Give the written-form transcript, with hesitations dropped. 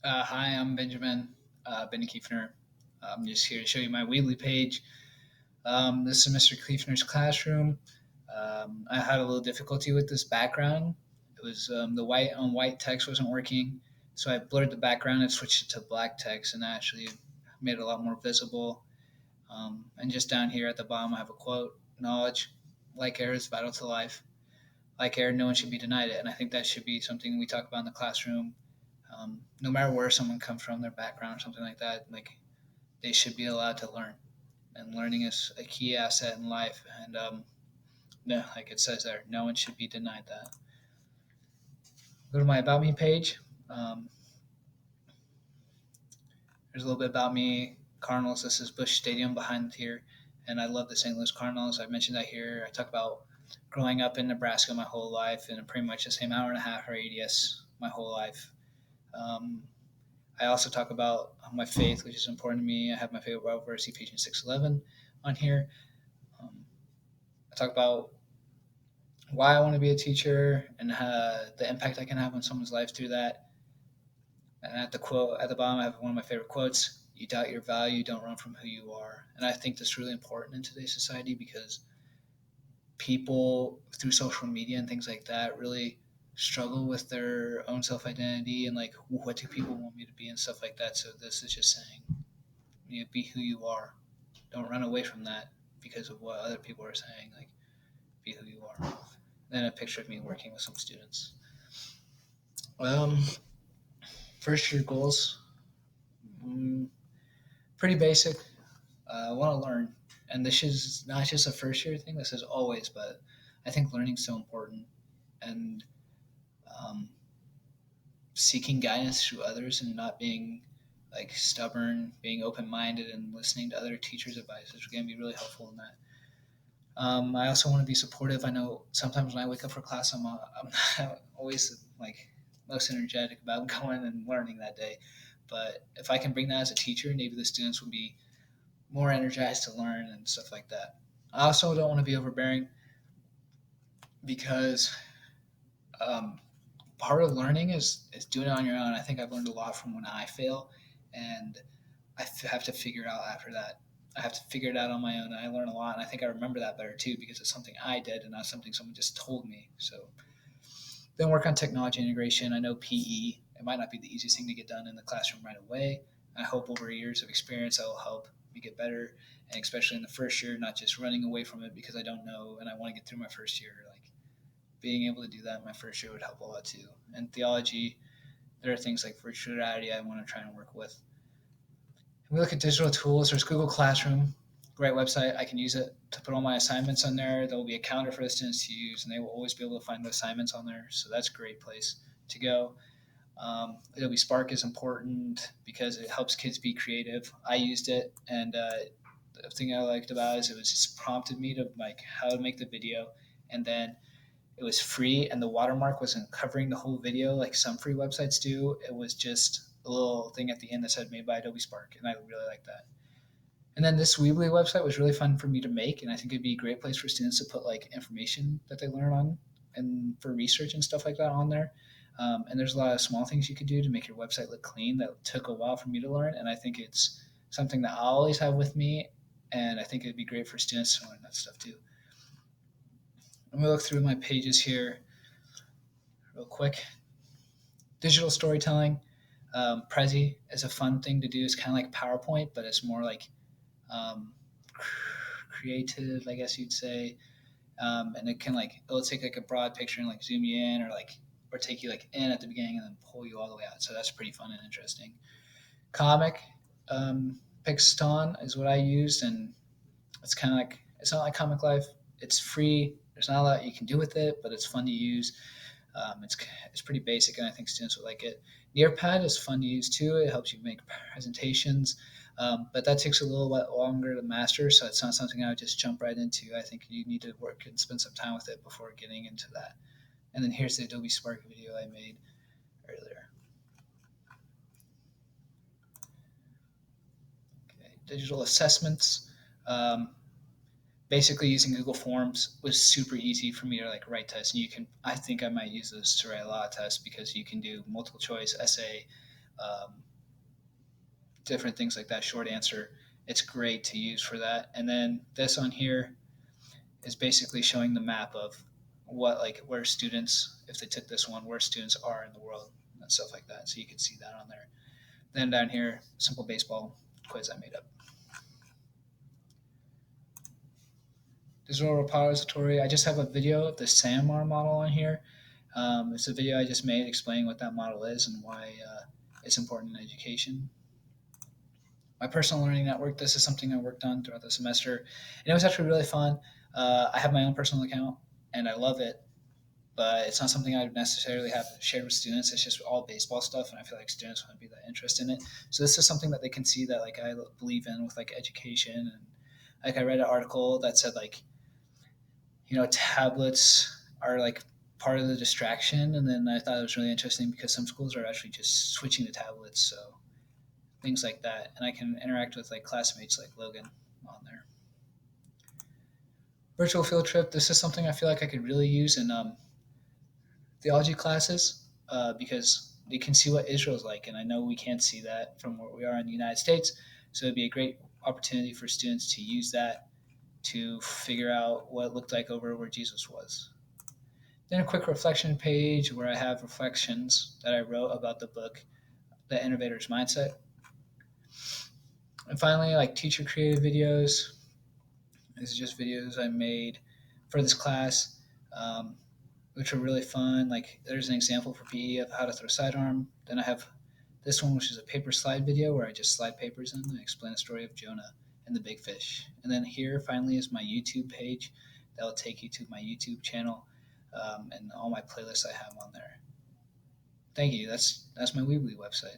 Hi, I'm Benny Kiefner. I'm just here to show you my Weebly page. This is Mr. Kiefner's classroom. I had a little difficulty with this background. It was the white on white text wasn't working, so I blurred the background and switched it to black text, and that actually made it a lot more visible. And just down here at the bottom, I have a quote: "Knowledge, like air, is vital to life. Like air, no one should be denied it." And I think that should be something we talk about in the classroom, no matter where someone comes from, their background, or something like that. Like they should be allowed to learn, and learning is a key asset in life. And no, like it says there, no one should be denied that. Go to my about me page. Um, there's a little bit about me. Cardinals. This is Bush Stadium behind here, and I love the St. Louis Cardinals. I mentioned that here. I talk about growing up in Nebraska my whole life, and pretty much the same hour and a half radius my whole life. Um, I also talk about my faith, which is important to me. I have my favorite Bible verse, Ephesians 6:11, on here. Um, I talk about why I want to be a teacher and the impact I can have on someone's life through that. And at the bottom, I have one of my favorite quotes: "You doubt your value, don't run from who you are." And I think that's really important in today's society because people through social media and things like that really struggle with their own self identity and like what do people want me to be and stuff like that. So this is just saying, be who you are. Don't run away from that because of what other people are saying. Like, be who you are. Then a picture of me working with some students. Um, First year goals, mm, pretty basic. I want to learn, and this is not just a first year thing. This is always, but I think learning is so important, and um, seeking guidance through others and not being like stubborn, being open minded, and listening to other teachers' advice is going to be really helpful in that. I also want to be supportive. I know sometimes when I wake up for class, I'm not always like most energetic about going and learning that day. But if I can bring that as a teacher, maybe the students will be more energized to learn and stuff like that. I also don't want to be overbearing because um, part of learning is doing it on your own. I think I've learned a lot from when I fail, and have to figure it out after that. I have to figure it out on my own, and I learn a lot. And I think I remember that better too because it's something I did and not something someone just told me. So then work on technology integration. I know PE. It might not be the easiest thing to get done in the classroom right away. I hope over years of experience that will help me get better, and especially in the first year, not just running away from it because I don't know and I want to get through my first year. Like being able to do that in my first year would help a lot too. And theology, there are things like virtual reality I want to try and work with. We look at digital tools. There's Google Classroom, great website. I can use it to put all my assignments on there. There will be a calendar for the students to use, and they will always be able to find the assignments on there. So that's a great place to go. Adobe Spark is important because it helps kids be creative. I used it, and the thing I liked about it is it was just prompted me to like how to make the video, and then it was free, and the watermark wasn't covering the whole video like some free websites do. It was just a little thing at the end that said made by Adobe Spark, and I really like that. And then this Weebly website was really fun for me to make, and I think it'd be a great place for students to put like information that they learn on and for research and stuff like that on there. And there's a lot of small things you could do to make your website look clean that took a while for me to learn, and I think it's something that I'll always have with me, and I think it'd be great for students to learn that stuff too. I'm gonna look through my pages here real quick. Digital storytelling, Prezi is a fun thing to do. It's kind of like PowerPoint, but it's more like um, creative, I guess you'd say. And it can like it'll take like a broad picture and like zoom you in or take you like in at the beginning and then pull you all the way out. So that's pretty fun and interesting. Comic, Pixton is what I used, and it's kind of like it's not like Comic Life. It's free. There's not a lot you can do with it, but it's fun to use. It's pretty basic, and I think students will like it. Nearpad is fun to use too. It helps you make presentations, but that takes a little bit longer to master, so it's not something I would just jump right into. I think you need to work and spend some time with it before getting into that. And then here's the Adobe Spark video I made earlier. Okay. Digital assessments. Um, Basically using Google Forms was super easy for me to like write tests. And you can, I think I might use this to write a lot of tests because you can do multiple choice, essay, um, different things like that. Short answer. It's great to use for that. And then this on here is basically showing the map of what like where students, if they took this one, where students are in the world and stuff like that. So you can see that on there. Then down here, simple baseball quiz I made up. Digital repository. I just have a video of the SAMR model on here. It's a video I just made explaining what that model is and why it's important in education. My personal learning network. This is something I worked on throughout the semester, and it was actually really fun. I have my own personal account, and I love it, but it's not something I necessarily have shared with students. It's just all baseball stuff, and I feel like students wouldn't be that interested in it. So this is something that they can see that like I believe in with like education, and like I read an article that said like tablets are like part of the distraction, and then I thought it was really interesting because some schools are actually just switching to tablets, so things like that, and I can interact with like classmates like Logan on there. Virtual field trip. This is something I feel like I could really use in theology classes because they can see what Israel's like, and I know we can't see that from where we are in the United States. So it'd be a great opportunity for students to use that to figure out what it looked like over where Jesus was. Then a quick reflection page where I have reflections that I wrote about the book, The Innovator's Mindset. And finally, like teacher created videos. These are just videos I made for this class, which are really fun. Like there's an example for PE of how to throw sidearm. Then I have this one, which is a paper slide video where I just slide papers in and explain the story of Jonah and the big fish. And then here finally is my YouTube page that will take you to my YouTube channel and all my playlists I have on there. Thank you. That's my Weebly website.